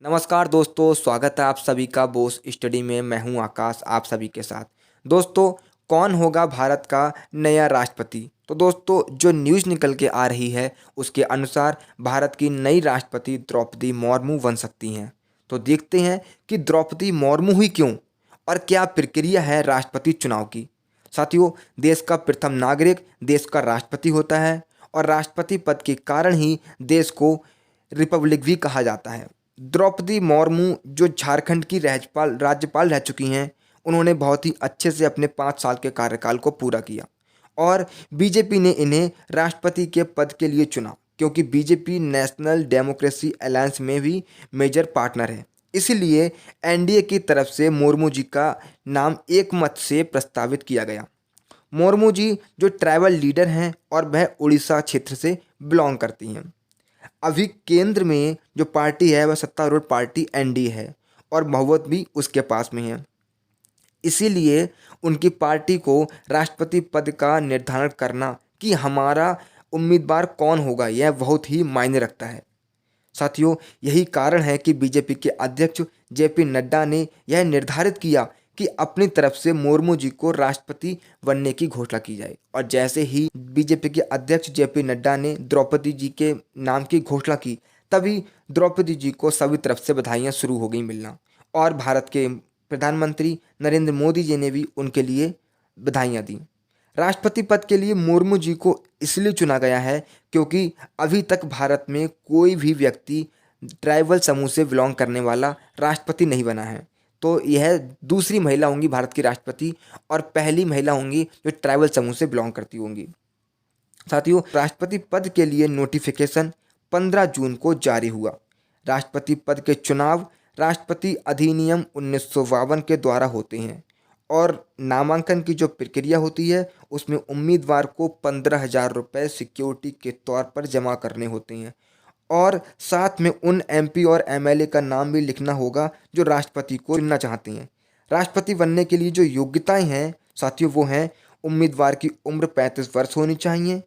नमस्कार दोस्तों, स्वागत है आप सभी का बोस स्टडी में। मैं हूं आकाश आप सभी के साथ। दोस्तों, कौन होगा भारत का नया राष्ट्रपति? तो दोस्तों, जो न्यूज़ निकल के आ रही है उसके अनुसार भारत की नई राष्ट्रपति द्रौपदी मुर्मू बन सकती हैं। तो देखते हैं कि द्रौपदी मुर्मू ही क्यों और क्या प्रक्रिया है राष्ट्रपति चुनाव की। साथियों, देश का प्रथम नागरिक देश का राष्ट्रपति होता है और राष्ट्रपति पद के कारण ही देश को रिपब्लिक भी कहा जाता है। द्रौपदी मुर्मू जो झारखंड की राज्यपाल रह चुकी हैं, उन्होंने बहुत ही अच्छे से अपने 5 साल के कार्यकाल को पूरा किया और बीजेपी ने इन्हें राष्ट्रपति के पद के लिए चुना, क्योंकि बीजेपी नेशनल डेमोक्रेसी अलायंस में भी मेजर पार्टनर है। इसीलिए एनडीए की तरफ से मुर्मू जी का नाम एक मत से प्रस्तावित किया गया। मुर्मू जी जो ट्राइबल लीडर हैं और वह उड़ीसा क्षेत्र से बिलोंग करती हैं। अभी केंद्र में जो पार्टी है वह सत्तारूढ़ पार्टी एनडीए है और बहुमत भी उसके पास में है। इसीलिए उनकी पार्टी को राष्ट्रपति पद का निर्धारण करना कि हमारा उम्मीदवार कौन होगा, यह बहुत ही मायने रखता है। साथियों, यही कारण है कि बीजेपी के अध्यक्ष जेपी नड्डा ने यह निर्धारित किया कि अपनी तरफ से मुर्मू जी को राष्ट्रपति बनने की घोषणा की जाए। और जैसे ही बीजेपी के अध्यक्ष जेपी नड्डा ने द्रौपदी जी के नाम की घोषणा की, तभी द्रौपदी जी को सभी तरफ से बधाइयां शुरू हो गई मिलना और भारत के प्रधानमंत्री नरेंद्र मोदी जी ने भी उनके लिए बधाइयां दी। राष्ट्रपति पद के लिए मुर्मू जी को इसलिए चुना गया है क्योंकि अभी तक भारत में कोई भी व्यक्ति ट्राइबल समूह से बिलोंग करने वाला राष्ट्रपति नहीं बना है। तो यह दूसरी महिला होंगी भारत की राष्ट्रपति और पहली महिला होंगी जो ट्राइबल समूह से बिलोंग करती होंगी। साथियों, राष्ट्रपति पद के लिए नोटिफिकेशन 15 जून को जारी हुआ। राष्ट्रपति पद के चुनाव राष्ट्रपति अधिनियम 1952 के द्वारा होते हैं और नामांकन की जो प्रक्रिया होती है उसमें उम्मीदवार को 15,000 रुपये सिक्योरिटी के तौर पर जमा करने होते हैं और साथ में उन एमपी और एमएलए का नाम भी लिखना होगा जो राष्ट्रपति को चुनना चाहते हैं। राष्ट्रपति बनने के लिए जो योग्यताएं हैं साथियों, वो हैं उम्मीदवार की उम्र 35 वर्ष होनी चाहिए,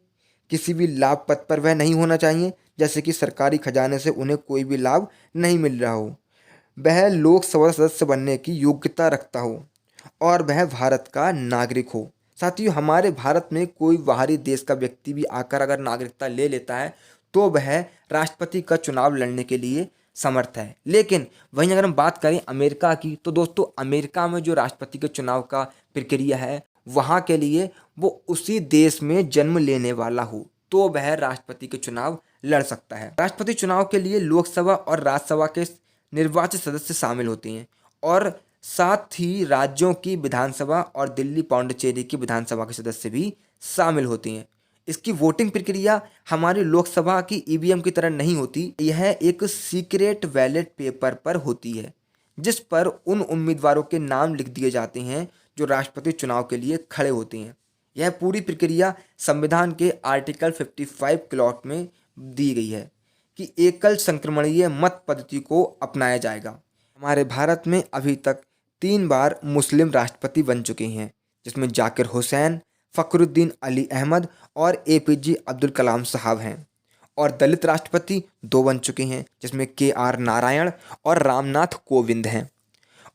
किसी भी लाभ पद पर वह नहीं होना चाहिए, जैसे कि सरकारी खजाने से उन्हें कोई भी लाभ नहीं मिल रहा हो, वह लोकसभा सदस्य बनने की योग्यता रखता हो और वह भारत का नागरिक हो। साथियों, हमारे भारत में कोई बाहरी देश का व्यक्ति भी आकर अगर नागरिकता ले लेता है तो वह राष्ट्रपति का चुनाव लड़ने के लिए समर्थ है। लेकिन वहीं अगर हम बात करें अमेरिका की, तो दोस्तों अमेरिका में जो राष्ट्रपति के चुनाव का प्रक्रिया है, वहाँ के लिए वो उसी देश में जन्म लेने वाला हो तो वह राष्ट्रपति के चुनाव लड़ सकता है। राष्ट्रपति चुनाव के लिए लोकसभा और राज्यसभा के निर्वाचित सदस्य शामिल होते हैं और साथ ही राज्यों की विधानसभा और दिल्ली पौंडुचेरी की विधानसभा के सदस्य भी शामिल होते हैं। इसकी वोटिंग प्रक्रिया हमारी लोकसभा की ईवीएम की तरह नहीं होती। यह एक सीक्रेट बैलेट पेपर पर होती है जिस पर उन उम्मीदवारों के नाम लिख दिए जाते हैं जो राष्ट्रपति चुनाव के लिए खड़े होते हैं। यह पूरी प्रक्रिया संविधान के आर्टिकल 55 क्लॉट में दी गई है कि एकल संक्रमणीय मत पद्धति को अपनाया जाएगा। हमारे भारत में अभी तक 3 बार मुस्लिम राष्ट्रपति बन चुके हैं, जिसमें जाकिर हुसैन, फ़खरुद्दीन अली अहमद और एपीजे अब्दुल कलाम साहब हैं। और दलित राष्ट्रपति 2 बन चुके हैं, जिसमें केआर नारायण और रामनाथ कोविंद हैं।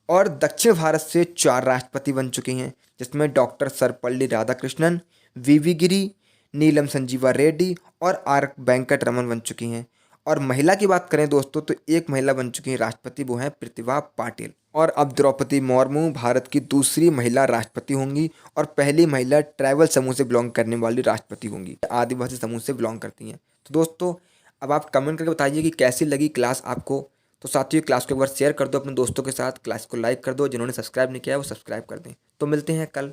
और दक्षिण भारत से 4 राष्ट्रपति बन चुके हैं, जिसमें डॉक्टर सर्वपल्ली राधाकृष्णन, वीवी गिरी, नीलम संजीवा रेड्डी और आर वेंकट रमन बन चुकी हैं। और महिला की बात करें दोस्तों, तो एक महिला बन चुकी है राष्ट्रपति, वो हैं प्रतिभा पाटिल। और अब द्रौपदी मुर्मू भारत की दूसरी महिला राष्ट्रपति होंगी और पहली महिला ट्राइबल समूह से बिलोंग करने वाली राष्ट्रपति होंगी, आदिवासी समूह से बिलोंग करती हैं। तो दोस्तों, अब आप कमेंट करके बताइए कि कैसी लगी क्लास आपको। तो साथियों, क्लास को एक बार शेयर कर दो अपने दोस्तों के साथ, क्लास को लाइक कर दो, जिन्होंने सब्सक्राइब नहीं किया है वो सब्सक्राइब कर दें। तो मिलते हैं कल।